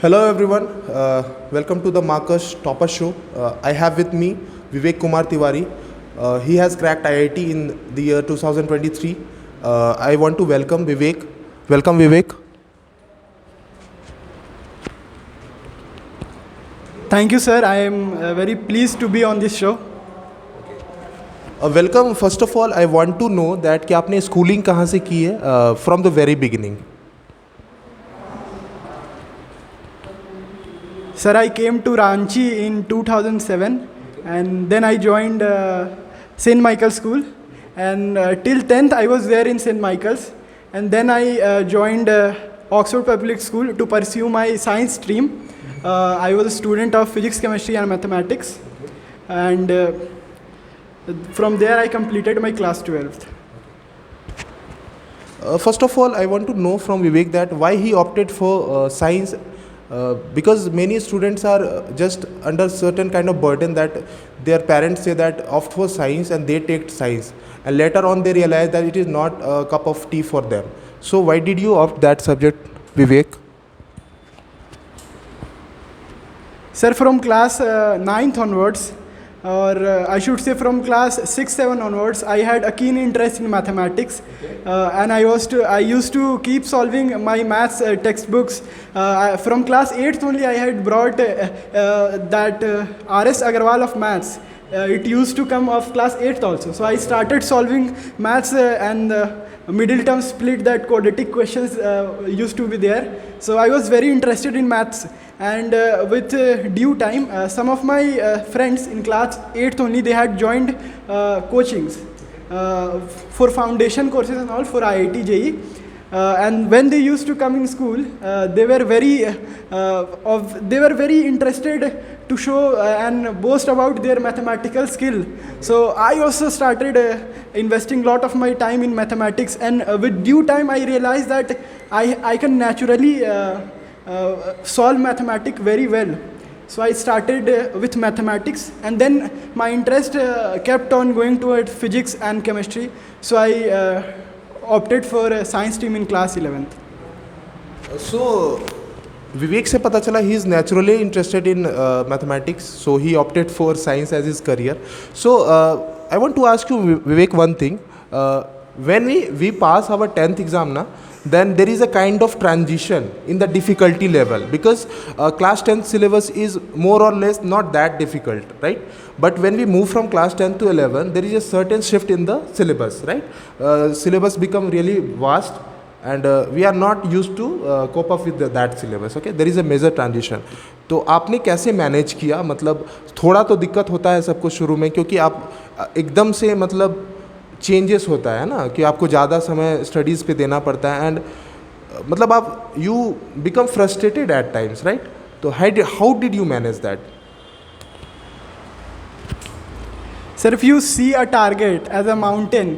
Hello everyone, welcome to the Marcus Topper Show. I have with me Vivek Kumar Tiwari. He has cracked IIT in the year 2023. I want to welcome Vivek. Welcome Vivek. Thank you, sir. I am very pleased to be on this show. Welcome. First of all, I want to know that कि आपने schooling कहाँ से की है from the very beginning. Sir, I came to Ranchi in 2007 and then I joined St. Michael's School. And till 10th, I was there in St. Michael's. And then I joined Oxford Public School to pursue my science stream. I was a student of physics, chemistry, and mathematics. And from there, I completed my class 12th. First of all, I want to know from Vivek that why he opted for science. Because many students are just under certain kind of burden that their parents say that opt for science and they take science, and later on they realize that it is not a cup of tea for them. So why did you opt that subject, Vivek? Sir, from class 9th onwards, or I should say from class 6, 7 onwards, I had a keen interest in mathematics. And I used to keep solving my maths textbooks. From class 8th only I had brought that R.S. Agarwal of maths. It used to come of class 8th also. So I started solving maths and middle term split, that quadratic questions used to be there. So I was very interested in maths. And with due time, some of my friends in class 8th only, they had joined coachings for foundation courses and all for IIT JEE. And when they used to come in school, they were very interested to show and boast about their mathematical skill. So I also started investing a lot of my time in mathematics, and with due time I realized that I can naturally solve mathematics very well. So I started with mathematics, and then my interest kept on going toward physics and chemistry. So I opted for a science stream in class 11th. So Vivek से पता चला he is naturally interested in mathematics, so he opted for science as his career. So I want to ask you, Vivek, one thing. When we pass our 10th exam na, then there is a kind of transition in the difficulty level, because class 10th syllabus is more or less not that difficult, right? But when we move from class 10 to 11, there is a certain shift in the syllabus, right? Syllabus become really vast, and we are not used to cope up with that syllabus. Okay, there is a major transition. तो आपने कैसे manage किया? मतलब थोड़ा तो दिक्कत होता है सबको शुरू में, क्योंकि आप एकदम से मतलब चेंजेस होता है ना, कि आपको ज़्यादा समय स्टडीज़ पे देना पड़ता है, एंड मतलब आप you become frustrated at times, right? तो how did you manage that? Sir, if you see a target as a mountain,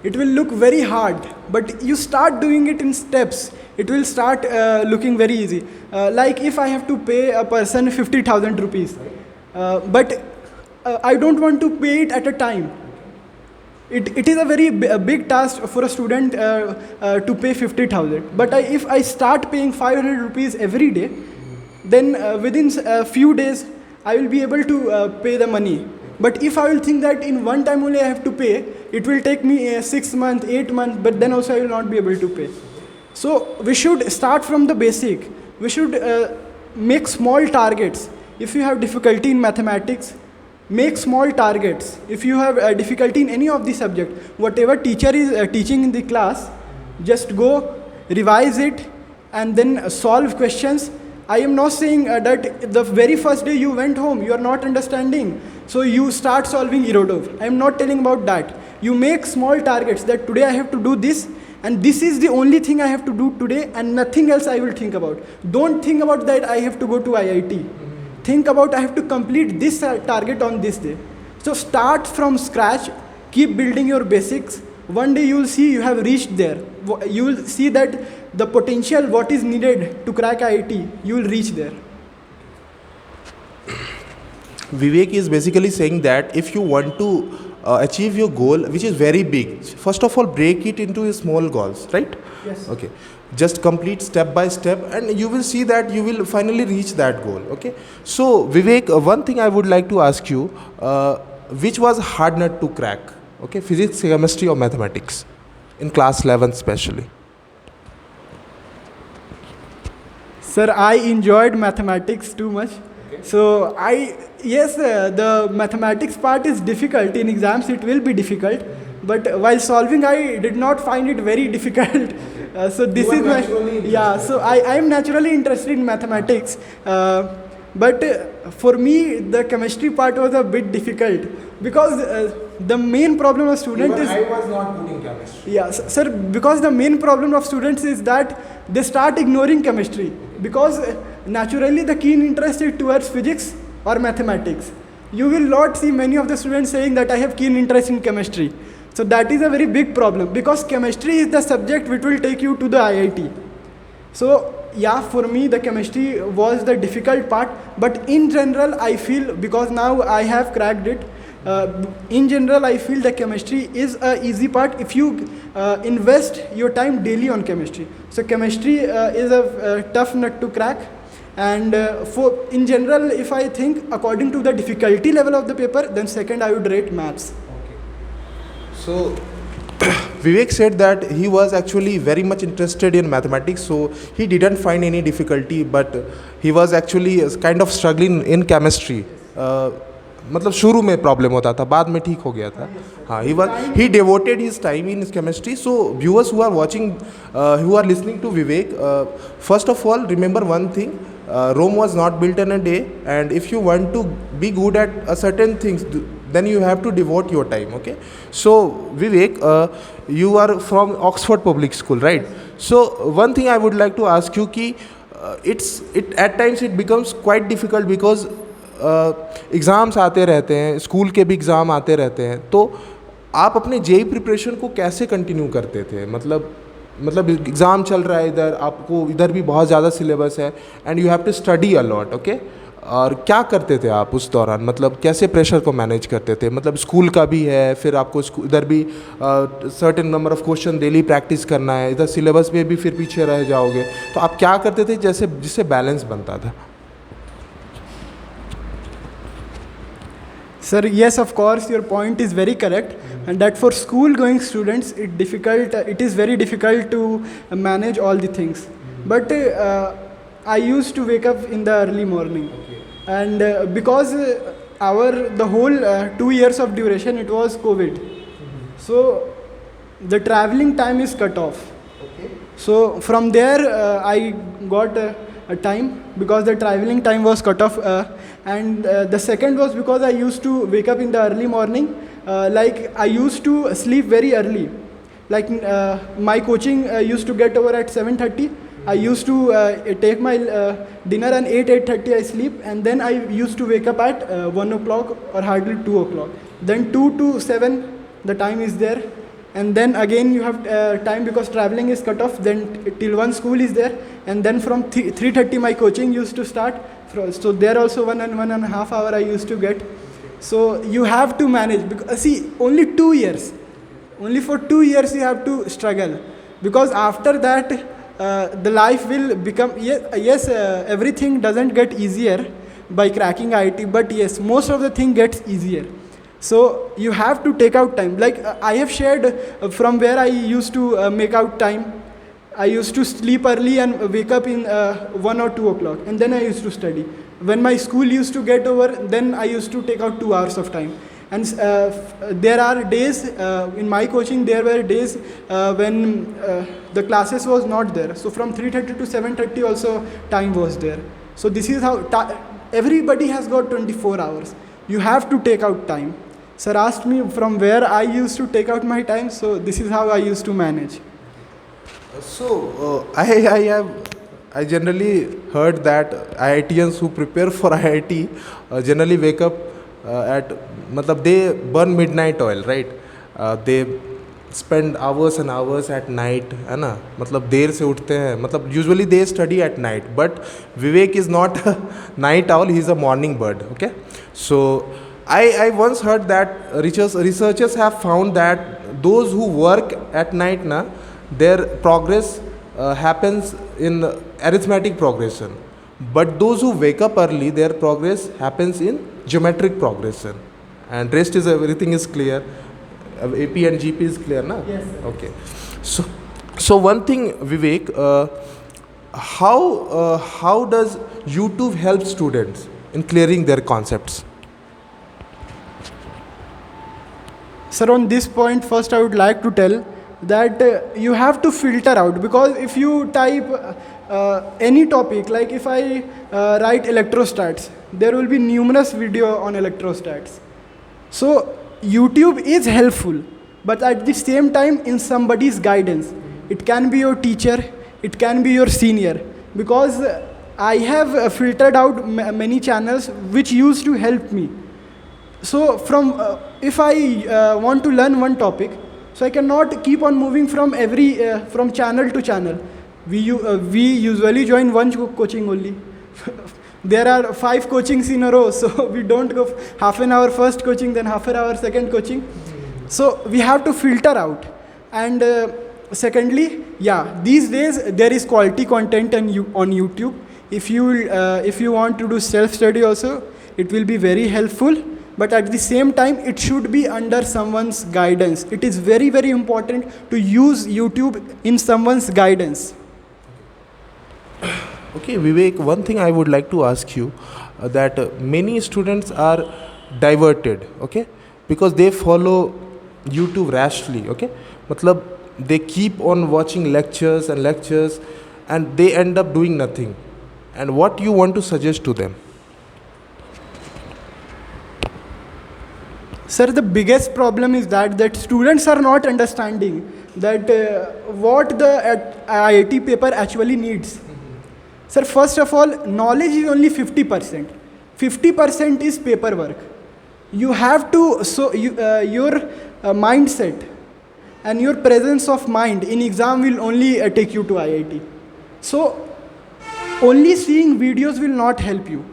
it will look very hard, but you start doing it in steps, it will start looking very easy. Like if I have to pay a person 50,000 rupees, but I don't want to pay it at a time. It is a very big task for a student to pay 50,000. But if I start paying 500 rupees every day, then within a few days, I will be able to pay the money. But if I will think that in one time only I have to pay, it will take me 6 months, 8 months, but then also I will not be able to pay. So we should start from the basic. We should make small targets. If you have difficulty in mathematics, make small targets. If you have difficulty in any of the subject, whatever teacher is teaching in the class, just go, revise it, and then solve questions. I am not saying that the very first day you went home, you are not understanding, so you start solving Irodov. I am not telling about that. You make small targets that today I have to do this, and this is the only thing I have to do today, and nothing else I will think about. Don't think about that I have to go to IIT. Think about I have to complete this target on this day. So start from scratch, keep building your basics. One day you will see you have reached there. You will see that the potential, what is needed to crack IIT, you will reach there. Vivek is basically saying that if you want to achieve your goal, which is very big, first of all break it into small goals, right? Yes. Okay. just complete step by step, and you will see that you will finally reach that goal. Okay, so Vivek, one thing I would like to ask you, which was hard nut to crack? Okay, physics, chemistry, or mathematics in class 11 especially? Sir, I enjoyed mathematics too much. So yes, the mathematics part is difficult. In exams, it will be difficult. But while solving, I did not find it very difficult. So this You are is my naturally yeah. interested. So I am naturally interested in mathematics. But for me, the chemistry part was a bit difficult because the main problem of student is was not good in chemistry. yeah, sir, because the main problem of students is that they start ignoring chemistry because naturally the keen interest is towards physics or mathematics. You will not see many of the students saying that I have keen interest in chemistry. So that is a very big problem because chemistry is the subject which will take you to the IIT. So yeah, for me the chemistry was the difficult part, but in general I feel because now I have cracked it. In general, I feel the chemistry is a easy part if you invest your time daily on chemistry. So chemistry is a tough nut to crack, and for in general, if I think according to the difficulty level of the paper, then second I would rate maths. So Vivek said that he was actually very much interested in mathematics, so he didn't find any difficulty, but he was actually kind of struggling in chemistry. मतलब शुरू में problem होता था, बाद में ठीक हो गया था. हाँ, he devoted his time in chemistry. So viewers who are watching, who are listening to Vivek, first of all remember one thing: Rome was not built in a day, and if you want to be good at a certain things, then you have to devote your time. Okay, so Vivek, you are from Oxford Public School, right? So one thing I would like to ask you कि it at times it becomes quite difficult because exams आते रहते हैं, school के भी exam आते रहते हैं, तो आप अपने जेई प्रिपरेशन को कैसे कंटिन्यू करते थे? मतलब एग्ज़ाम चल रहा है इधर, आपको इधर भी बहुत ज़्यादा सिलेबस है and you have to study a lot. Okay, और क्या करते थे आप उस दौरान? मतलब कैसे प्रेशर को मैनेज करते थे? मतलब स्कूल का भी है, फिर आपको इधर भी certain number of question daily practice करना है, इधर सिलेबस में भी फिर पीछे रह जाओगे, तो आप क्या करते थे जिससे बैलेंस बनता था? Sir, yes, of course, your point is very correct, and that for school-going students, it is very difficult to manage all the things. But I used to wake up in the early morning, and because the whole 2 years of duration, it was COVID, so the traveling time is cut off. So from there, I got a time because the traveling time was cut off, and the second was because I used to wake up in the early morning. Like I used to sleep very early. Like my coaching used to get over at 7:30. I used to take my dinner and 8:30 I sleep, and then I used to wake up at 1 o'clock or hardly 2 o'clock. Then 2 to 7 the time is there, and then again you have time because traveling is cut off, then till 1 school is there, and then from 3:30 my coaching used to start. So there also 1.5 hour I used to get. So you have to manage because see, only 2 years, only for 2 years you have to struggle, because after that the life will become yes, everything doesn't get easier by cracking IIT, but yes, most of the thing gets easier. So you have to take out time. Like I have shared from where I used to make out time. I used to sleep early and wake up in 1 or 2 o'clock, and then I used to study. When my school used to get over, then I used to take out 2 hours of time. And there are days in my coaching, there were days when the classes was not there. So from 3:30 to 7:30 also time was there. So this is how everybody has got 24 hours. You have to take out time. Sir asked me from where I used to take out my time, so this is how I used to manage. So I generally heard that IITians who prepare for IIT generally wake up at मतलब they burn midnight oil, right? They spend hours and hours at night, है ना? मतलब देर से उठते हैं, मतलब usually they study at night, but Vivek is not a night owl, he is a morning bird. Okay, so I once heard that researchers have found that those who work at night na, their progress happens in arithmetic progression, but those who wake up early, their progress happens in geometric progression, and rest is everything is clear. AP and GP is clear, na? Yes, sir. Okay. So one thing, Vivek, how does YouTube help students in clearing their concepts? Sir, on this point, first I would like to tell that you have to filter out, because if you type any topic, like if I write electrostats, there will be numerous video on electrostats. So YouTube is helpful, but at the same time in somebody's guidance. It can be your teacher, it can be your senior, because I have filtered out many channels which used to help me. So from if I want to learn one topic, so I cannot keep on moving from from channel to channel. We usually join one coaching only. There are 5 coachings in a row, so we don't go half an hour first coaching, then half an hour second coaching. So we have to filter out. And secondly, yeah, these days there is quality content on YouTube. If you want to do self-study also, it will be very helpful. But at the same time, it should be under someone's guidance. It is very, very important to use YouTube in someone's guidance. Okay, Vivek, one thing I would like to ask you, that many students are diverted, okay, because they follow YouTube rashly, okay. Matlab, they keep on watching lectures and they end up doing nothing. And what you want to suggest to them? Sir, the biggest problem is that students are not understanding that what the IIT paper actually needs. Sir, first of all, knowledge is only 50%. 50% is paperwork. You have to, your mindset and your presence of mind in exam will only take you to IIT. So, only seeing videos will not help you.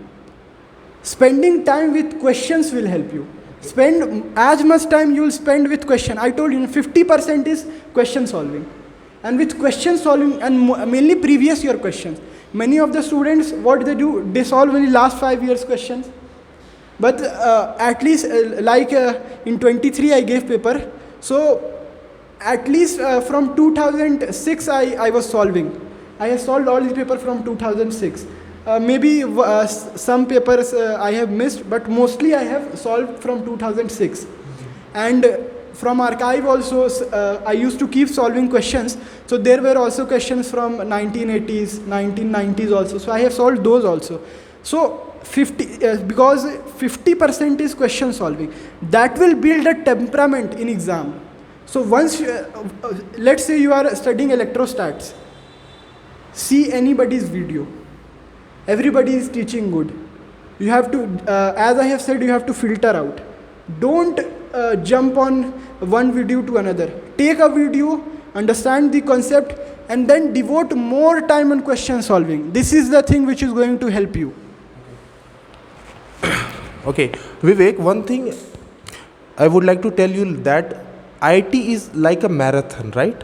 Spending time with questions will help you. Spend as much time you will spend with question. I told you 50% is question solving. And with question solving, and mainly previous year questions. Many of the students, what they do, they solve only last 5 years questions. But at least in 23 I gave paper. So at least from 2006 I was solving. I have solved all the paper from 2006. Maybe some papers I have missed, but mostly I have solved from 2006. And from archive also, I used to keep solving questions. So there were also questions from 1980s, 1990s also. So I have solved those also. So because 50% is question solving, that will build a temperament in exam. So once, let's say you are studying electrostats, see anybody's video. Everybody is teaching good. You have to, as I have said, you have to filter out. Don't jump on one video to another. Take a video, understand the concept, and then devote more time on question solving. This is the thing which is going to help you. Okay, Vivek, one thing I would like to tell you that IT is like a marathon, right?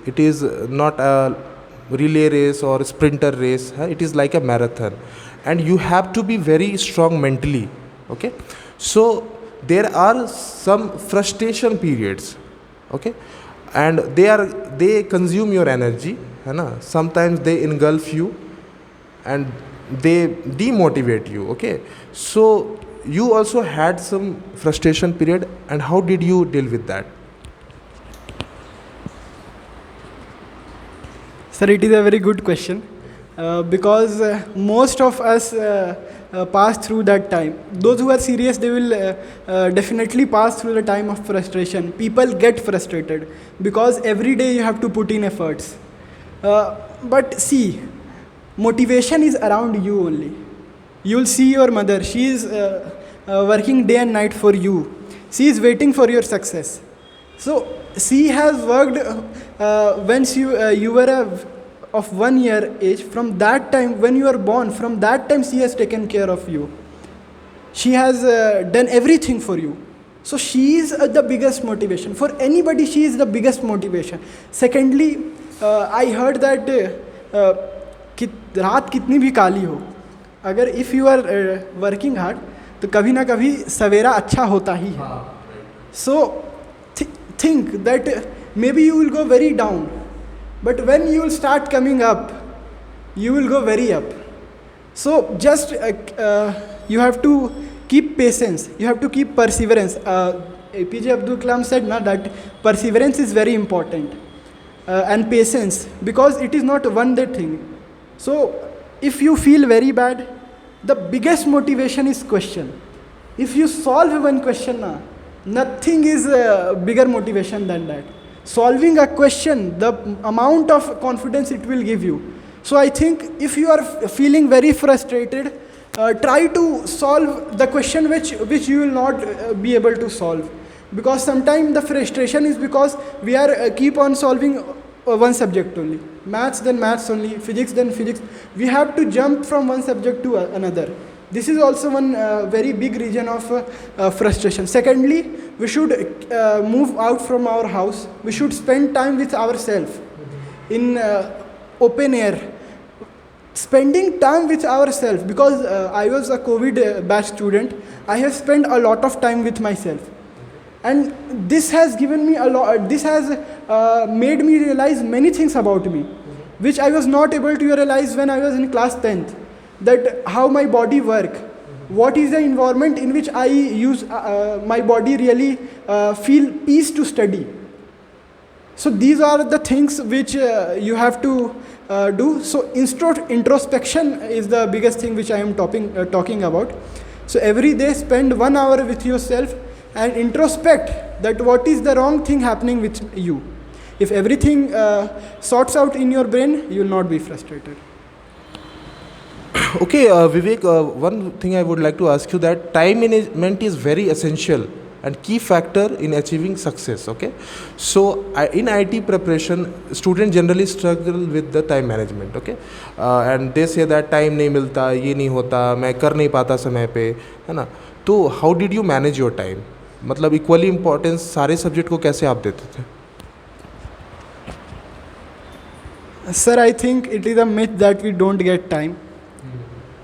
It is not a relay race or a sprinter race. It is like a marathon, and you have to be very strong mentally. Okay, so there are some frustration periods, okay, and they consume your energy, है sometimes they engulf you and they demotivate you, okay. So you also had some frustration period, and how did you deal with that? Sir, it is a very good question, because most of us pass through that time. Those who are serious, they will definitely pass through the time of frustration. People get frustrated because every day you have to put in efforts. But see, motivation is around you only. You will see your mother. She is working day and night for you. She is waiting for your success. So she has worked when you were of 1 year age. From that time, when you are born, from that time she has taken care of you. She has done everything for you. So she is the biggest motivation. For anybody, she is the biggest motivation. Secondly, I heard that रात कितनी भी काली हो, अगर if you are working hard तो कभी ना कभी सवेरा अच्छा होता ही है. सो think that maybe you will go very down, but when you will start coming up, you will go very up. So just you have to keep patience, you have to keep perseverance. APJ Abdul Kalam said that perseverance is very important, and patience, because it is not one day thing. So if you feel very bad, the biggest motivation is question. If you solve one question, nothing is a bigger motivation than that. Solving a question, the amount of confidence it will give you. So I think if you are feeling very frustrated, try to solve the question which you will not be able to solve. Because sometimes the frustration is because we are keep on solving one subject only. Maths, then maths only. Physics, then physics. We have to jump from one subject to another. This is also one very big reason of frustration. Secondly, we should move out from our house. We should spend time with ourselves in open air. Spending time with ourselves, because I was a COVID batch student, I have spent a lot of time with myself. And this has given me a lot, this has made me realize many things about me, which I was not able to realize when I was in class 10th. That how my body work, what is the environment in which I use my body really feel peace to study. So these are the things which you have to do. So introspection is the biggest thing which I am talking about. So every day spend 1 hour with yourself and introspect that what is the wrong thing happening with you. If everything sorts out in your brain, you will not be frustrated. Okay, Vivek, one thing I would like to ask you, that time management is very essential and key factor in achieving success. Okay, so in IT preparation, students generally struggle with the time management. Okay, and they say that time नहीं मिलता, ये नहीं होता, मैं कर नहीं पाता समय पे, है ना. तो how did you manage your time? मतलब इक्वली इम्पोर्टेंस सारे सब्जेक्ट को कैसे आप देते थे? Sir, I think it is a myth that we don't get time.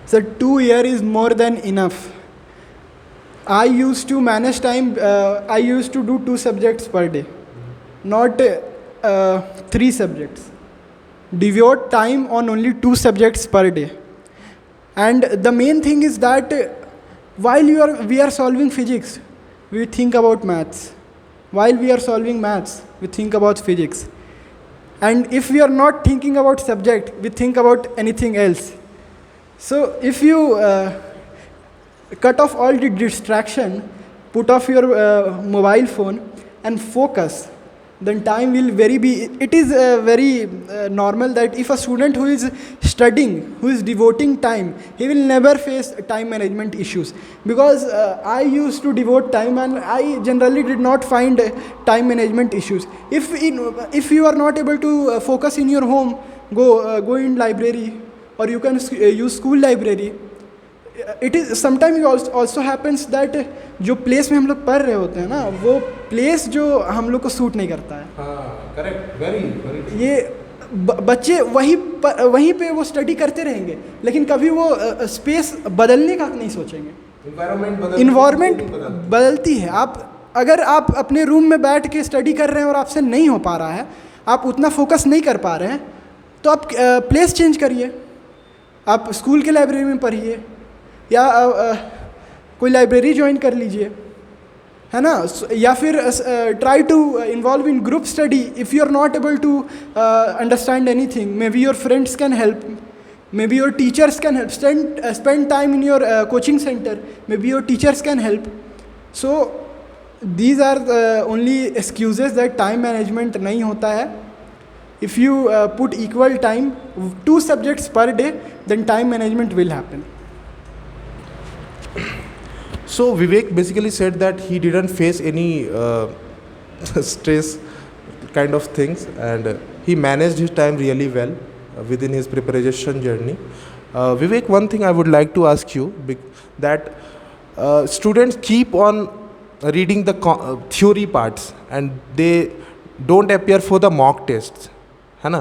So 2 years is more than enough. I used to manage time, I used to do 2 subjects per day, not 3 subjects. Devote time on only 2 subjects per day. And the main thing is that while we are solving physics, we think about maths. While we are solving maths, we think about physics. And if we are not thinking about subject, we think about anything else. So if you cut off all the distraction, put off your mobile phone and focus, then time will it is very normal that if a student who is studying, who is devoting time, he will never face time management issues. Because I used to devote time and I generally did not find time management issues. If you are not able to focus in your home, go in library, or you can use school library. It is sometimes also happens that जो place में हम लोग पढ़ रहे होते हैं ना, वो प्लेस जो हम लोग को सूट नहीं करता है. हाँ, करेक्ट, वेरी. ये बच्चे वहीं पे वो स्टडी करते रहेंगे, लेकिन कभी वो स्पेस बदलने का नहीं सोचेंगे. इन्वायरमेंट बदलती है. अगर आप अपने रूम में बैठ के स्टडी कर रहे हैं और आपसे नहीं हो पा रहा है, आप उतना फोकस नहीं कर पा रहे हैं, तो आप प्लेस चेंज करिए. आप स्कूल के लाइब्रेरी में पढ़िए या कोई लाइब्रेरी ज्वाइन कर लीजिए, है ना. या फिर try to involve in group study. If you are not able to understand anything, maybe your friends can help, maybe your teachers can help. Spend time in your coaching centre, maybe your teachers can help. So these are only excuses that time management नहीं होता है. If you put equal time, 2 subjects per day, then time management will happen. So Vivek basically said that he didn't face any stress kind of things, and he managed his time really well within his preparation journey. Vivek, one thing I would like to ask you, that students keep on reading the theory parts and they don't appear for the mock tests, है ना,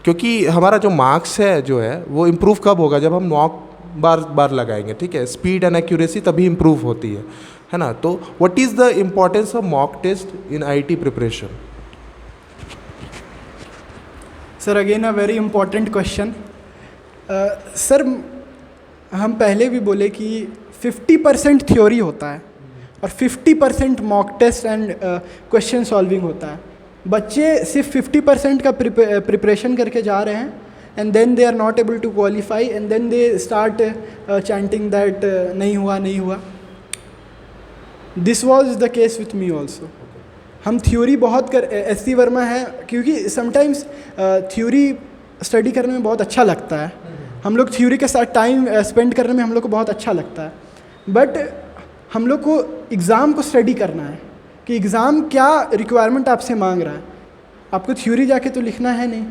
क्योंकि हमारा जो marks है जो है वो improve कब होगा, जब हम मॉक बार बार लगाएंगे, ठीक है। स्पीड एंड एक्यूरेसी तभी इम्प्रूव होती है ना। तो what is the importance of mock test in IT preparation? Sir again a very important question. Sir हम पहले भी बोले कि 50% थ्योरी होता है और 50% mock test and question solving होता है। बच्चे सिर्फ 50% का प्रिपरेशन करके जा रहे हैं and then they are not able to qualify and then they start chanting that नहीं हुआ नहीं हुआ। This was the case with me also. हम थ्योरी बहुत कर एस.सी. वर्मा है, क्योंकि समटाइम्स थ्योरी स्टडी करने में बहुत अच्छा लगता है, हम लोग थ्योरी के साथ टाइम स्पेंड करने में हम लोग को बहुत अच्छा लगता है, बट हम लोग को एग्ज़ाम को स्टडी करना है कि एग्ज़ाम क्या रिक्वायरमेंट आपसे मांग रहा है। आपको थ्योरी जाके तो लिखना है नहीं।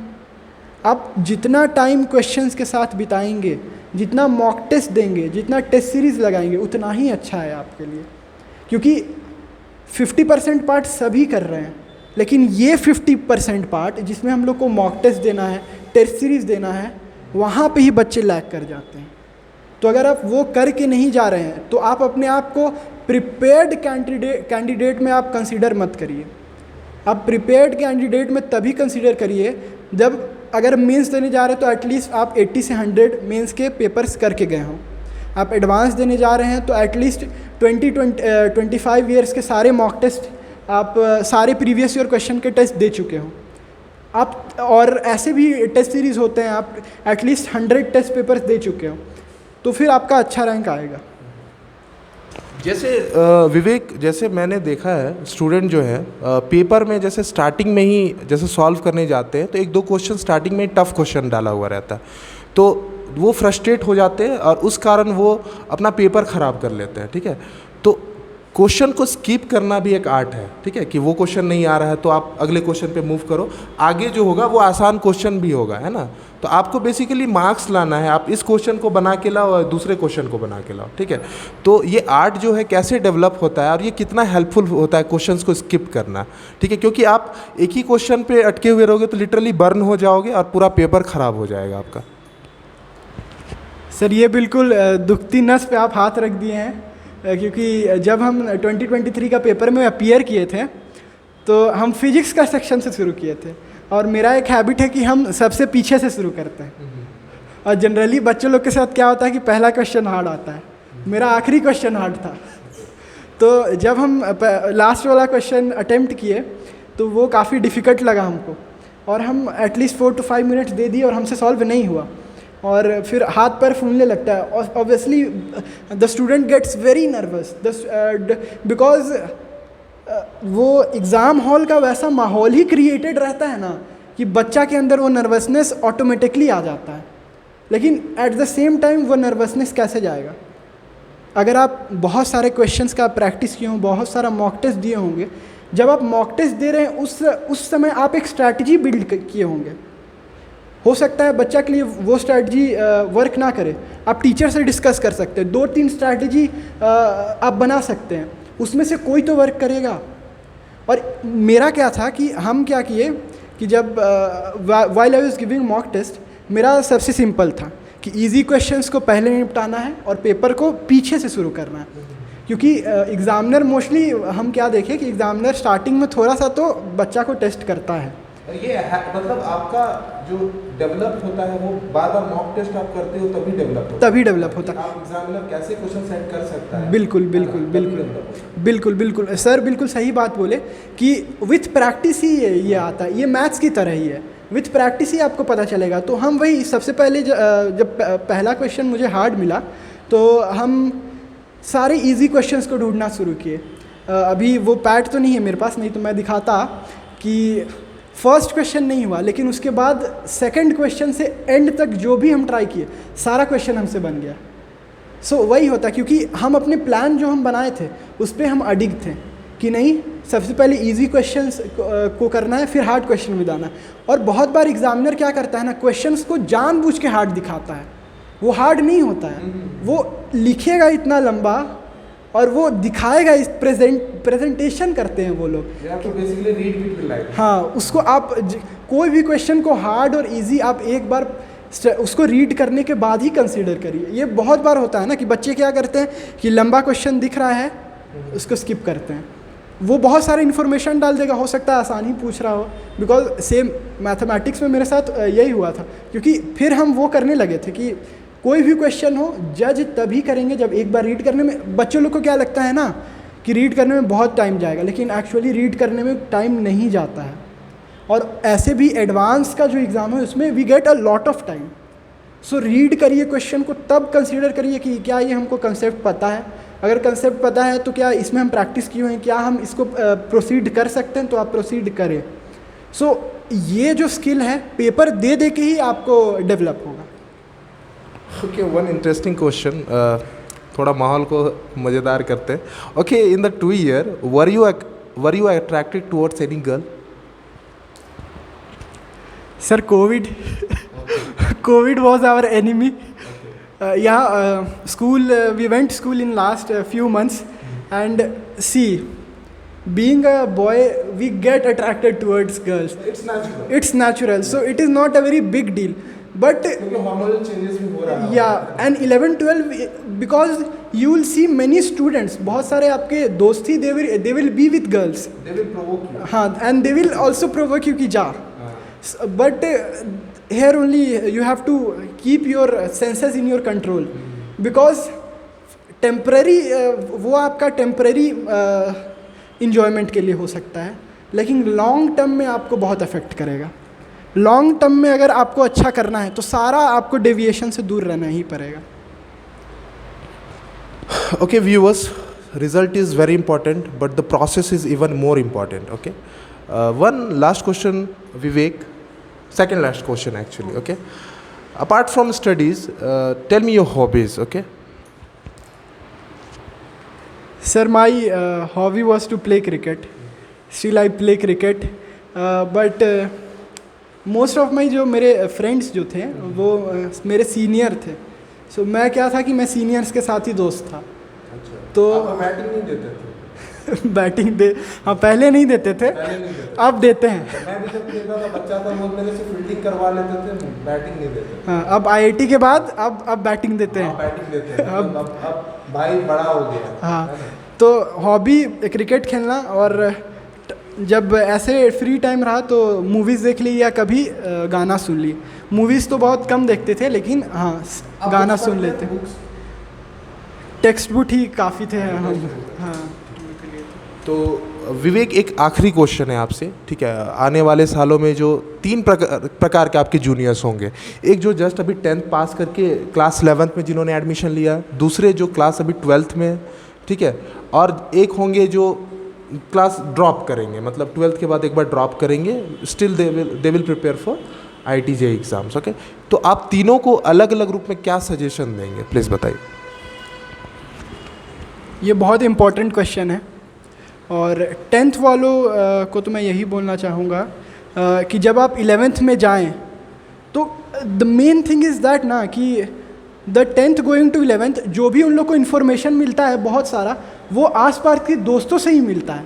आप जितना टाइम क्वेश्चंस के साथ बिताएंगे, जितना मॉक टेस्ट देंगे, जितना टेस्ट सीरीज़ लगाएंगे, उतना ही अच्छा है आपके लिए, क्योंकि 50% पार्ट सभी कर रहे हैं, लेकिन ये 50% पार्ट जिसमें हम लोग को मॉक टेस्ट देना है, टेस्ट सीरीज़ देना है, वहाँ पे ही बच्चे लैग कर जाते हैं। तो अगर आप वो करके नहीं जा रहे हैं तो आप अपने आप को प्रिपेयर्ड कैंडिडेट में आप कंसीडर मत करिए। आप प्रिपेयर्ड कैंडिडेट में तभी कंसीडर करिए जब अगर मेंस देने जा रहे हैं तो एटलीस्ट आप 80 से 100 मेंस के पेपर्स करके गए हों। आप एडवांस देने जा रहे हैं तो एटलीस्ट 25 ईयर्स के सारे मॉक टेस्ट आप सारे प्रीवियस ईयर क्वेश्चन के टेस्ट दे चुके हों आप, और ऐसे भी टेस्ट सीरीज़ होते हैं, आप एटलीस्ट 100 टेस्ट पेपर्स दे चुके हो, तो फिर आपका अच्छा रैंक आएगा। जैसे विवेक, जैसे मैंने देखा है स्टूडेंट जो है पेपर में जैसे स्टार्टिंग में ही जैसे सॉल्व करने जाते हैं तो एक दो क्वेश्चन स्टार्टिंग में टफ क्वेश्चन डाला हुआ रहता है, तो वो फ्रस्ट्रेट हो जाते हैं और उस कारण वो अपना पेपर ख़राब कर लेते हैं, ठीक है। तो क्वेश्चन को स्किप करना भी एक आर्ट है, ठीक है, कि वो क्वेश्चन नहीं आ रहा है तो आप अगले क्वेश्चन पे मूव करो, आगे जो होगा वो आसान क्वेश्चन भी होगा, है ना। तो आपको बेसिकली मार्क्स लाना है, आप इस क्वेश्चन को बना के लाओ और दूसरे क्वेश्चन को बना के लाओ, ठीक है। तो ये आर्ट जो है कैसे डेवलप होता है और ये कितना हेल्पफुल होता है क्वेश्चंस को स्किप करना, ठीक है, क्योंकि आप एक ही क्वेश्चन पे अटके हुए रहोगे तो लिटरली बर्न हो जाओगे और पूरा पेपर ख़राब हो जाएगा आपका। सर ये बिल्कुल दुखती नस पे आप हाथ रख दिए हैं, क्योंकि जब हम 2023 का पेपर में अपीयर किए थे तो हम फिजिक्स का सेक्शन से शुरू किए थे, और मेरा एक हैबिट है कि हम सबसे पीछे से शुरू करते हैं, और जनरली बच्चों लोग के साथ क्या होता है कि पहला क्वेश्चन हार्ड आता है, मेरा आखिरी क्वेश्चन हार्ड था। तो जब हम लास्ट वाला क्वेश्चन अटेम्प्ट किए तो वो काफ़ी डिफ़िकल्ट लगा हमको, और हम एटलीस्ट 4 to 5 मिनट्स दे दिए और हमसे सॉल्व नहीं हुआ, और फिर हाथ पैर फूलने लगता है, और obviously the student gets very nervous because वो एग्ज़ाम हॉल का वैसा माहौल ही क्रिएटेड रहता है ना कि बच्चा के अंदर वो नर्वसनेस ऑटोमेटिकली आ जाता है। लेकिन एट द सेम टाइम वो नर्वसनेस कैसे जाएगा? अगर आप बहुत सारे क्वेश्चंस का प्रैक्टिस किए हों, बहुत सारा मॉक टेस्ट दिए होंगे, जब आप मॉक टेस्ट दे रहे हैं उस समय आप एक स्ट्रैटेजी बिल्ड किए होंगे। हो सकता है बच्चा के लिए वो स्ट्रैटेजी वर्क ना करे, आप टीचर से डिस्कस कर सकते हैं, 2-3 स्ट्रैटेजी आप बना सकते हैं, उसमें से कोई तो वर्क करेगा। और मेरा क्या था कि हम क्या किए कि जब while I was giving mock test, मेरा सबसे सिंपल था कि इजी क्वेश्चंस को पहले निपटाना है और पेपर को पीछे से शुरू करना है, क्योंकि एग्ज़ामिनर मोस्टली हम क्या देखें कि एग्ज़ामिनर स्टार्टिंग में थोड़ा सा तो बच्चा को टेस्ट करता है। ये मतलब आपका जो डेवलप होता है वो बार बार मॉक टेस्ट आप करते हो तभी डेवलप होता है। आप एग्जामिनर कैसे क्वेश्चन सेट कर सकता है। बिल्कुल सर, बिल्कुल सही बात बोले कि विथ प्रैक्टिस ही ये आता है, ये मैथ्स की तरह ही है, विथ प्रैक्टिस ही आपको पता चलेगा। तो हम वही सबसे पहले जब पहला क्वेश्चन मुझे हार्ड मिला तो हम सारे इजी क्वेश्चंस को ढूंढना शुरू किए। अभी वो पैड तो नहीं है मेरे पास, नहीं तो मैं दिखाता कि फर्स्ट क्वेश्चन नहीं हुआ, लेकिन उसके बाद सेकंड क्वेश्चन से एंड तक जो भी हम ट्राई किए सारा क्वेश्चन हमसे बन गया। सो वही होता है, क्योंकि हम अपने प्लान जो हम बनाए थे उस पर हम अडिग थे कि नहीं, सबसे पहले इजी क्वेश्चंस को करना है, फिर हार्ड क्वेश्चन में जाना है। और बहुत बार एग्जामिनर क्या करता है ना, क्वेश्चंस को जानबूझ के हार्ड दिखाता है, वो हार्ड नहीं होता है, वो लिखेगा इतना लंबा और वो दिखाएगा, इस प्रेजेंटेशन करते हैं वो लोग। Basically read between lines. हाँ, उसको आप कोई भी क्वेश्चन को हार्ड और इजी आप एक बार उसको रीड करने के बाद ही कंसीडर करिए। ये बहुत बार होता है ना कि बच्चे क्या करते हैं कि लंबा क्वेश्चन दिख रहा है उसको स्किप करते हैं, वो बहुत सारे इन्फॉर्मेशन डाल देगा, हो सकता है आसान ही पूछ रहा हो। बिकॉज सेम मैथमेटिक्स में मेरे साथ यही हुआ था, क्योंकि फिर हम वो करने लगे थे कि कोई भी क्वेश्चन हो जज तभी करेंगे जब एक बार रीड करने में, बच्चों लोग को क्या लगता है ना कि रीड करने में बहुत टाइम जाएगा, लेकिन एक्चुअली रीड करने में टाइम नहीं जाता है। और ऐसे भी एडवांस का जो एग्ज़ाम है उसमें we get a lot of time. So read करिए क्वेश्चन को, तब कंसीडर करिए कि क्या ये हमको कंसेप्ट पता है, अगर कंसेप्ट पता है तो क्या इसमें हम प्रैक्टिस किए हैं, क्या हम इसको प्रोसीड कर सकते हैं, तो आप प्रोसीड करें। सो ये जो स्किल है पेपर दे दे के ही आपको डेवलप होगा। ओके, वन इंटरेस्टिंग क्वेश्चन, थोड़ा माहौल को मज़ेदार करते हैं। Okay, in the 2 year were you attracted towards any girl? Sir COVID was our enemy. School, we went school in last few months, and see, being a boy, we get attracted towards girls. It's natural. It's natural, so it is not a very big deal. But hormonal changes भी हो रहा है। yeah, and 11-12, because you will see many students, बहुत सारे आपके दोस्त ही they will be with girls. They will provoke you. हाँ, and they will also provoke you कि जा। But here only you have to keep your senses in your control, because temporary वो आपका temporary enjoyment के लिए हो सकता है, लेकिन लॉन्ग टर्म में आपको बहुत अफेक्ट करेगा। लॉन्ग टर्म में अगर आपको अच्छा करना है तो सारा आपको डेविएशन से दूर रहना ही पड़ेगा। Okay, viewers, result is very important, but the process is even more important. Okay, one last question, Vivek. Second last question, actually. Okay, apart from studies, tell me your hobbies. Okay. Sir, my hobby was to play cricket. Still I play cricket, but most of my जो मेरे friends जो थे वो मेरे senior थे। So मैं क्या था कि मैं seniors के साथ ही दोस्त था। तो बैटिंग नहीं देते थे? बैटिंग दे, हाँ पहले नहीं देते थे, अब देते हैं। मैं भी जब खेलता था बच्चा था, वो मेरे से फील्डिंग करवा लेते थे, बैटिंग नहीं देते। हाँ, अब IIT के बाद अब बैटिंग देते हैं। बैटिंग देते हैं, अब भाई बड़ा हो गया। हाँ, तो हॉबी क्रिकेट खेलना, और जब ऐसे फ्री टाइम रहा तो मूवीज़ देख ली या कभी गाना सुन ली। मूवीज़ तो बहुत कम देखते थे, लेकिन हाँ गाना सुन लेते। टेक्स्ट बुक ही काफ़ी थे हम। हाँ, तो विवेक, एक आखिरी क्वेश्चन है आपसे, ठीक है? आने वाले सालों में जो 3 प्रकार के आपके जूनियर्स होंगे, एक जो जस्ट अभी 10th पास करके क्लास 11th में जिन्होंने एडमिशन लिया, दूसरे जो क्लास अभी 12th में, ठीक है, और एक होंगे जो क्लास ड्रॉप करेंगे, मतलब 12th के बाद एक बार ड्रॉप करेंगे, still they will prepare for IIT JEE exams. Okay, तो आप तीनों को अलग अलग रूप में क्या सजेशन देंगे, प्लीज़ बताइए। ये बहुत इम्पोर्टेंट क्वेश्चन है, और 10th वालों को तो मैं यही बोलना चाहूँगा कि जब आप 11th में जाएं तो the main thing is that ना कि the 10th going to 11th जो भी उन लोग को इन्फॉर्मेशन मिलता है बहुत सारा, वो आसपास के दोस्तों से ही मिलता है,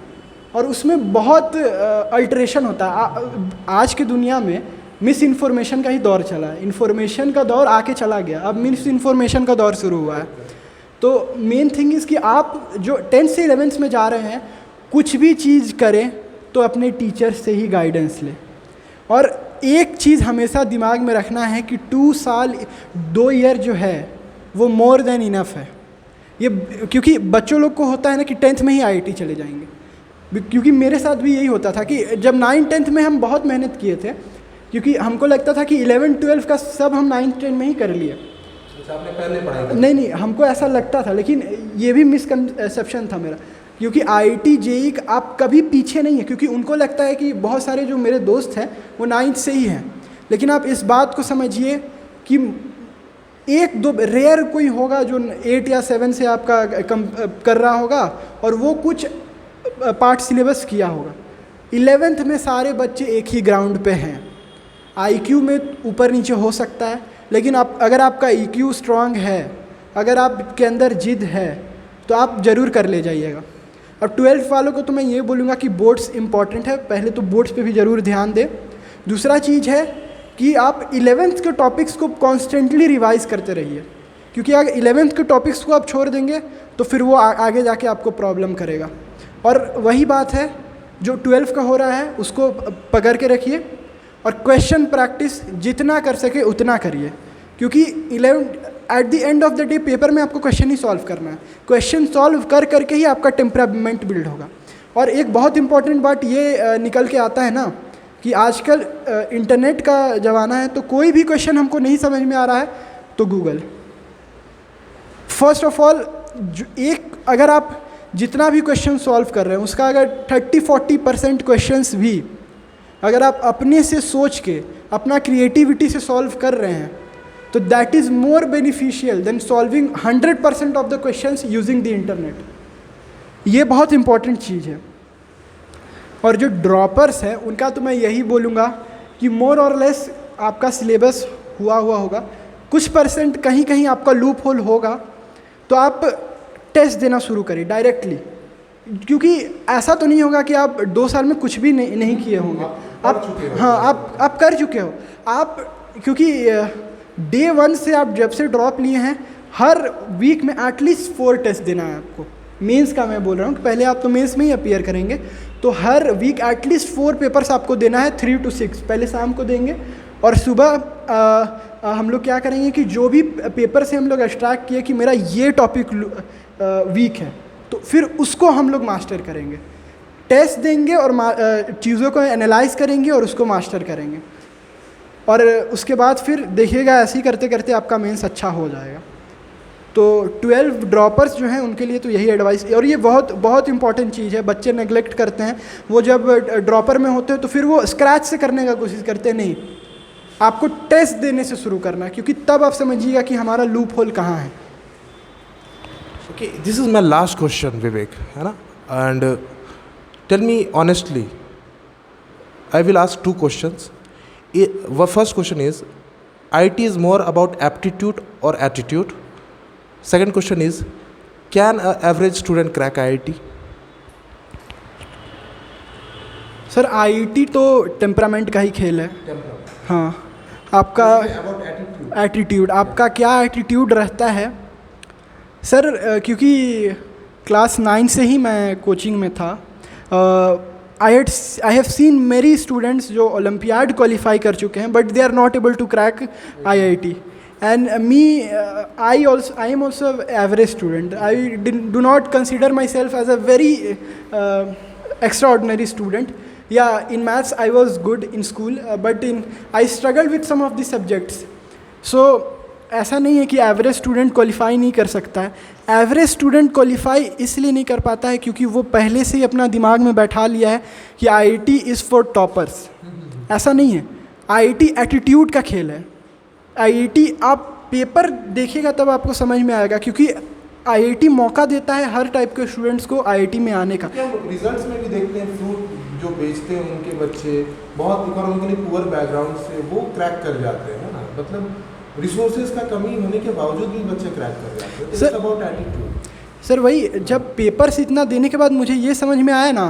और उसमें बहुत अल्ट्रेशन होता है। आज की दुनिया में मिस इन्फॉर्मेशन का ही दौर चला है, इन्फॉर्मेशन का दौर आके चला गया, अब मिस इन्फॉर्मेशन का दौर शुरू हुआ है। तो मेन थिंग इज़ कि आप जो 10th से 11th में जा रहे हैं, कुछ भी चीज़ करें तो अपने टीचर से ही गाइडेंस लें। और एक चीज़ हमेशा दिमाग में रखना है कि 2 ईयर जो है वो मोर देन इनफ है। ये क्योंकि बच्चों लोग को होता है ना कि 10th में ही IIT चले जाएंगे, क्योंकि मेरे साथ भी यही होता था कि जब 9th-10th में हम बहुत मेहनत किए थे, क्योंकि हमको लगता था कि 11th-12th का सब हम 9th-10th में ही कर लिए। आपने पहले पढ़ाई? नहीं, हमको ऐसा लगता था, लेकिन ये भी मिसकंसेप्शन था मेरा, क्योंकि IIT JEE आप कभी पीछे नहीं है, क्योंकि उनको लगता है कि बहुत सारे जो मेरे दोस्त हैं वो 9th से ही हैं, लेकिन आप इस बात को समझिए कि 1-2 रेयर कोई होगा जो 8 या 7 से आपका कर रहा होगा और वो कुछ पार्ट सिलेबस किया होगा। 11th में सारे बच्चे एक ही ग्राउंड पे हैं। IQ में ऊपर नीचे हो सकता है, लेकिन अगर आपका EQ स्ट्रांग है, अगर आपके अंदर जिद है, तो आप ज़रूर कर ले जाइएगा। अब 12th वालों को तो मैं ये बोलूँगा कि बोर्ड्स इंपॉर्टेंट है, पहले तो बोर्ड्स पे भी ज़रूर ध्यान दें, दूसरा चीज़ है कि आप 11th के टॉपिक्स को कॉन्स्टेंटली रिवाइज करते रहिए, क्योंकि अगर 11th के टॉपिक्स को आप छोड़ देंगे तो फिर वो आगे जाके आपको प्रॉब्लम करेगा। और वही बात है जो 12th का हो रहा है उसको पकड़ के रखिए, और क्वेश्चन प्रैक्टिस जितना कर सके उतना करिए, क्योंकि 11 at the end of the day paper में आपको क्वेश्चन ही सॉल्व करना है। क्वेश्चन सॉल्व कर करके ही आपका टेम्परामेंट बिल्ड होगा। और एक बहुत इंपॉर्टेंट बात ये निकल के आता है ना कि आजकल इंटरनेट का ज़माना है, तो कोई भी क्वेश्चन हमको नहीं समझ में आ रहा है तो गूगल। फर्स्ट ऑफ ऑल अगर आप जितना भी क्वेश्चन सॉल्व कर रहे हैं उसका अगर 30-40% क्वेश्चंस भी अगर आप अपने से सोच के अपना क्रिएटिविटी से सॉल्व कर रहे हैं तो that is more beneficial than solving 100% of the questions using the internet. ये बहुत इंपॉर्टेंट चीज़ है। और जो ड्रॉपर्स हैं उनका तो मैं यही बोलूँगा कि मोर और लेस आपका सिलेबस हुआ होगा, कुछ परसेंट कहीं कहीं आपका लूप होल होगा, तो आप टेस्ट देना शुरू करिए डायरेक्टली, क्योंकि ऐसा तो नहीं होगा कि आप 2 साल में कुछ भी नहीं किए होंगे। आप कर चुके हो आप, क्योंकि डे 1 से आप जब से ड्रॉप लिए हैं हर वीक में एटलीस्ट 4 टेस्ट देना है आपको। मेंस का मैं बोल रहा हूँ कि पहले आप तो मेंस में ही अपीयर करेंगे, तो हर वीक एटलीस्ट 4 पेपर्स आपको देना है 3 to 6। पहले शाम को देंगे और सुबह हम लोग क्या करेंगे कि जो भी पेपर से हम लोग एक्सट्रैक्ट किए कि मेरा ये टॉपिक वीक है तो फिर उसको हम लोग मास्टर करेंगे, टेस्ट देंगे और चीज़ों को एनालाइज करेंगे और उसको मास्टर करेंगे। और उसके बाद फिर देखिएगा ऐसे ही करते करते आपका मेंस अच्छा हो जाएगा। तो 12 ड्रॉपर्स जो हैं उनके लिए तो यही एडवाइस, और ये बहुत बहुत इंपॉर्टेंट चीज़ है। बच्चे नेगलेक्ट करते हैं, वो जब ड्रॉपर में होते हैं तो फिर वो स्क्रैच से करने का कोशिश करते हैं। नहीं, आपको टेस्ट देने से शुरू करना है, क्योंकि तब आप समझिएगा कि हमारा लूप होल कहाँ है। Okay, this is my last question, Vivek, है ना? And tell me honestly, I will ask 2 questions. The first question is, IT is more about aptitude or attitude? Second question is, can an average student crack IIT? Sir IIT तो temperament का ही खेल है। हाँ, आपका attitude, आपका क्या attitude रहता है सर, क्योंकि क्लास 9 से ही मैं कोचिंग में था। आई हैव सीन मेरी स्टूडेंट्स जो ओलंपियाड क्वालिफाई कर चुके हैं but they are not able to crack IIT, and me I am also average student. I do not consider myself as a very extraordinary student. Yeah, in maths I was good in school, but I struggled with some of the subjects. So ऐसा नहीं है कि average student qualify नहीं कर सकता है। Average student qualify इसलिए नहीं कर पाता है क्योंकि वो पहले से ही अपना दिमाग में बैठा लिया है कि IIT इज़ फॉर टॉपर्स। ऐसा नहीं है, IIT एटीट्यूड का खेल है। IIT आप पेपर देखिएगा तब आपको समझ में आएगा, क्योंकि IIT मौका देता है हर टाइप के स्टूडेंट्स को IIT में आने का। रिजल्ट्स में भी देखते हैं फ्रूट जो बेचते हैं उनके बच्चे बहुत इकोनॉमिकली पुअर बैकग्राउंड से वो क्रैक कर जाते हैं ना, मतलब रिसोर्सेज का कमी होने के बावजूद भी बच्चे क्रैक कर जाते हैं। It's about attitude. सर वही, जब पेपर्स इतना देने के बाद मुझे ये समझ में आया ना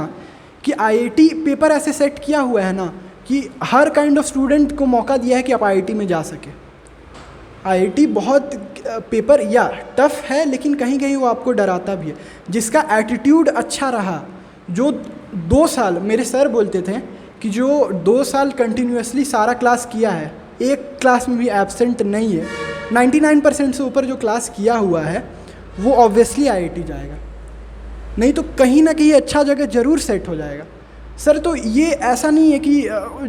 कि IIT पेपर ऐसे सेट किया हुआ है ना कि हर काइंड ऑफ स्टूडेंट को मौका दिया है कि आप IIT में जा सके। IIT बहुत पेपर या टफ है लेकिन कहीं कहीं वो आपको डराता भी है। जिसका एटीट्यूड अच्छा रहा, जो 2 साल, मेरे सर बोलते थे कि जो 2 साल कंटिन्यूसली सारा क्लास किया है, एक क्लास में भी एब्सेंट नहीं है, 99% से ऊपर जो क्लास किया हुआ है वो ऑब्वियसली IIT जाएगा, नहीं तो कहीं ना कहीं अच्छा जगह ज़रूर सेट हो जाएगा। सर तो ये ऐसा नहीं है कि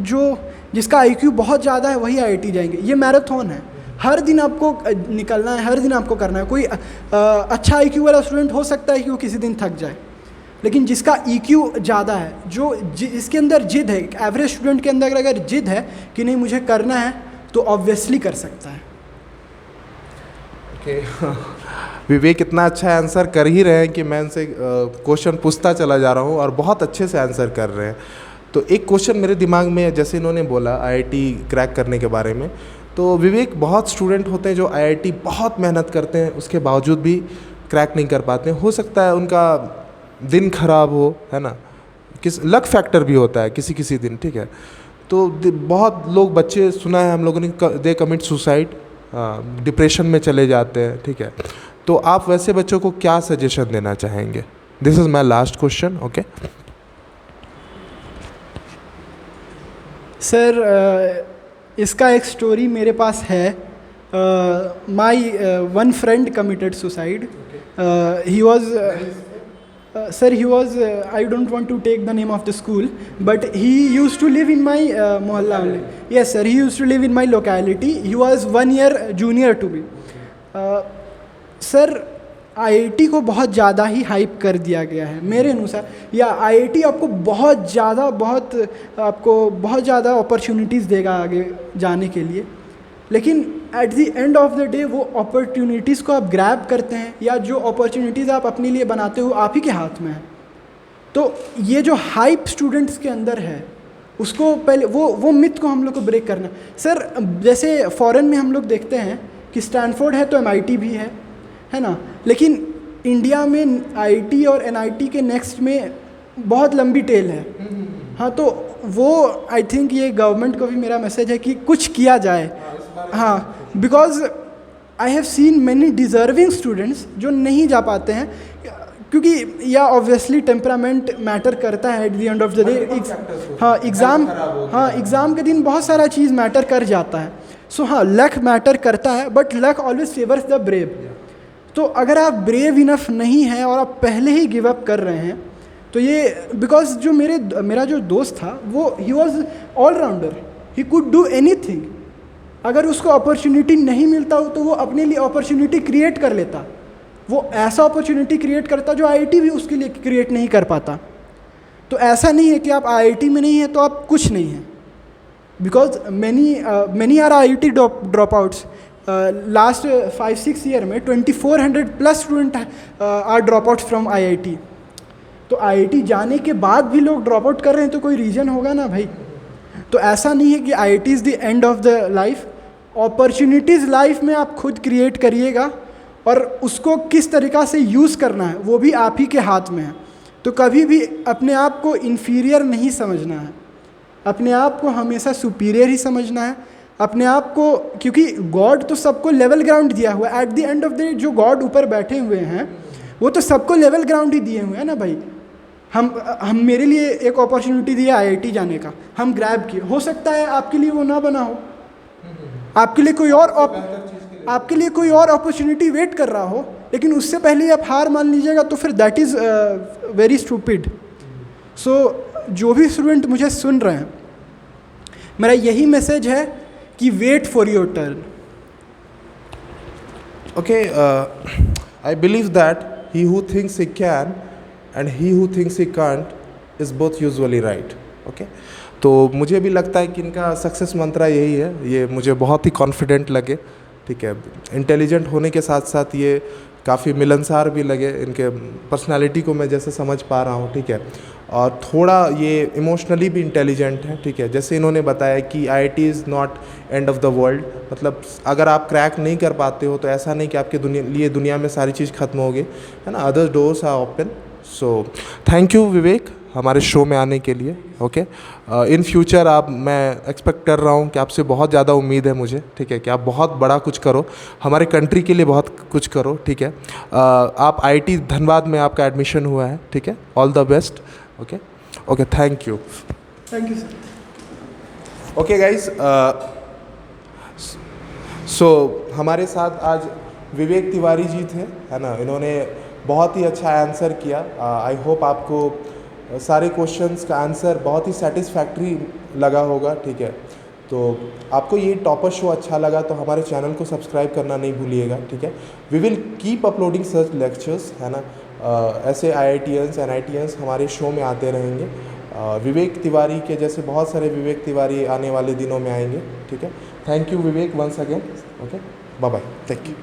जो जिसका IQ बहुत ज़्यादा है वही IIT जाएंगे। ये मैराथन है, हर दिन आपको निकलना है, हर दिन आपको करना है। कोई अच्छा IQ वाला स्टूडेंट हो सकता है कि वो किसी दिन थक जाए, लेकिन जिसका EQ ज़्यादा है, जो इसके अंदर जिद है, एवरेज स्टूडेंट के अंदर अगर जिद है कि नहीं मुझे करना है तो ऑब्वियसली कर सकता है। विवेक इतना अच्छा आंसर कर ही रहे हैं कि मैं इनसे क्वेश्चन पूछता चला जा रहा हूँ और बहुत अच्छे से आंसर कर रहे हैं। तो एक क्वेश्चन मेरे दिमाग में, जैसे इन्होंने बोला IIT क्रैक करने के बारे में, तो विवेक बहुत स्टूडेंट होते हैं जो IIT बहुत मेहनत करते हैं उसके बावजूद भी क्रैक नहीं कर पाते हैं। हो सकता है उनका दिन खराब हो, है ना, किस लक फैक्टर भी होता है किसी किसी दिन, ठीक है। तो बहुत लोग बच्चे सुना है हम लोगों ने, दे कमिट सुसाइड, डिप्रेशन में चले जाते हैं, ठीक है। तो आप वैसे बच्चों को क्या सजेशन देना चाहेंगे? This is my last question, okay. Sir इसका एक स्टोरी मेरे पास है। My one friend committed suicide. He was sir, he was I don't want to take the name of the school, but he used to live in my mohalla only. Yes sir, he used to live in my locality. He was 1 year junior to me. Sir IIT को बहुत ज़्यादा ही hype कर दिया गया है मेरे अनुसार, या आईआईटी आपको बहुत ज़्यादा अपॉर्चुनिटीज़ देगा आगे जाने के लिए, लेकिन at the end of the day वो अपॉर्चुनिटीज़ को आप ग्रैब करते हैं, या जो अपॉर्चुनिटीज़ आप अपने लिए बनाते हो आप ही के हाथ में है। तो ये जो हाइप स्टूडेंट्स के अंदर है उसको पहले वो मिथ को हम लोग को ब्रेक करना सर। जैसे फॉरेन में हम लोग देखते हैं कि स्टैनफोर्ड है तो एमआईटी भी है ना, लेकिन इंडिया में आईआईटी और एनआईटी के नेक्स्ट में बहुत लंबी टेल है। हाँ, तो वो आई थिंक ये गवर्नमेंट को भी मेरा मैसेज है कि कुछ किया जाए। हाँ, because I have seen many deserving students जो नहीं जा पाते हैं, क्योंकि या ऑब्वियसली टेम्परामेंट मैटर करता है at the end of the day. हाँ, एग्ज़ाम के दिन बहुत सारा चीज़ मैटर कर जाता है। सो हाँ, लक मैटर करता है, but luck always favours the brave. तो अगर आप ब्रेव इनफ नहीं हैं और आप पहले ही गिव अप कर रहे हैं, तो ये बिकॉज जो मेरा जो दोस्त था वो he was allrounder, he could do anything. अगर उसको अपॉर्चुनिटी नहीं मिलता हो तो वो अपने लिए अपॉर्चुनिटी क्रिएट कर लेता, वो ऐसा अपॉर्चुनिटी क्रिएट करता जो आईआईटी भी उसके लिए क्रिएट नहीं कर पाता। तो ऐसा नहीं है कि आप आईआईटी में नहीं हैं तो आप कुछ नहीं हैं, because many are IIT drop outs. Last 5-6 year में 2400+ student are drop outs from IIT. तो आईआईटी जाने के बाद भी लोग ड्रॉप आउट कर रहे हैं तो कोई रीज़न होगा ना भाई। तो ऐसा नहीं है कि IIT is the end of the life. Opportunities life में आप खुद क्रिएट करिएगा, और उसको किस तरीक़ा से यूज़ करना है वो भी आप ही के हाथ में है। तो कभी भी अपने आप को इन्फीरियर नहीं समझना है, अपने आप को हमेशा सुपीरियर ही समझना है अपने आप को, क्योंकि गॉड तो सबको लेवल ग्राउंड दिया हुआ है। At the end of the, जो गॉड ऊपर बैठे हुए हैं वो तो सबको लेवल ग्राउंड ही दिए हुए हैं ना भाई। हम मेरे लिए एक अपॉर्चुनिटी दिया आईआईटी जाने का, हम ग्रैब किए। हो सकता है आपके लिए वो ना बना हो, आपके लिए कोई और अपॉर्चुनिटी वेट कर रहा हो, लेकिन उससे पहले आप हार मान लीजिएगा तो फिर दैट इज़ वेरी स्टूपिड। सो जो भी स्टूडेंट मुझे सुन रहे हैं, मेरा यही मैसेज है कि wait for your turn. Okay, I believe that he who thinks he can and he who thinks he can't is both usually right. Okay? तो मुझे भी लगता है कि इनका सक्सेस मंत्रा यही है, ये मुझे बहुत ही कॉन्फिडेंट लगे, ठीक है। इंटेलिजेंट होने के साथ साथ ये काफ़ी मिलनसार भी लगे, इनके पर्सनालिटी को मैं जैसे समझ पा रहा हूँ, ठीक है। और थोड़ा ये इमोशनली भी इंटेलिजेंट है, ठीक है। जैसे इन्होंने बताया कि IIT is not end of the world, मतलब अगर आप क्रैक नहीं कर पाते हो तो ऐसा नहीं कि आपके लिए दुनिया में सारी चीज़ खत्म हो गई है ना, other doors are open. So thank you Vivek हमारे शो में आने के लिए, ओके। इन फ्यूचर मैं एक्सपेक्ट कर रहा हूँ कि आपसे बहुत ज़्यादा उम्मीद है मुझे, ठीक है, कि आप बहुत बड़ा कुछ करो, हमारे कंट्री के लिए बहुत कुछ करो, ठीक है। आप आईआईटी धनबाद में आपका एडमिशन हुआ है, ठीक है। All the best, okay, thank you sir. Okay guys, so हमारे साथ आज विवेक तिवारी जी थे, है ना। इन्होंने बहुत ही अच्छा आंसर किया। आई होप आपको सारे क्वेश्चंस का आंसर बहुत ही सेटिस्फैक्ट्री लगा होगा, ठीक है। तो आपको ये टॉपर शो अच्छा लगा तो हमारे चैनल को सब्सक्राइब करना नहीं भूलिएगा, ठीक है। We will keep uploading such lectures, है ना। ऐसे IITians NITians हमारे शो में आते रहेंगे। विवेक तिवारी के जैसे बहुत सारे विवेक तिवारी आने वाले दिनों में आएंगे, ठीक है। Thank you Vivek once again, okay, bye bye, thank you.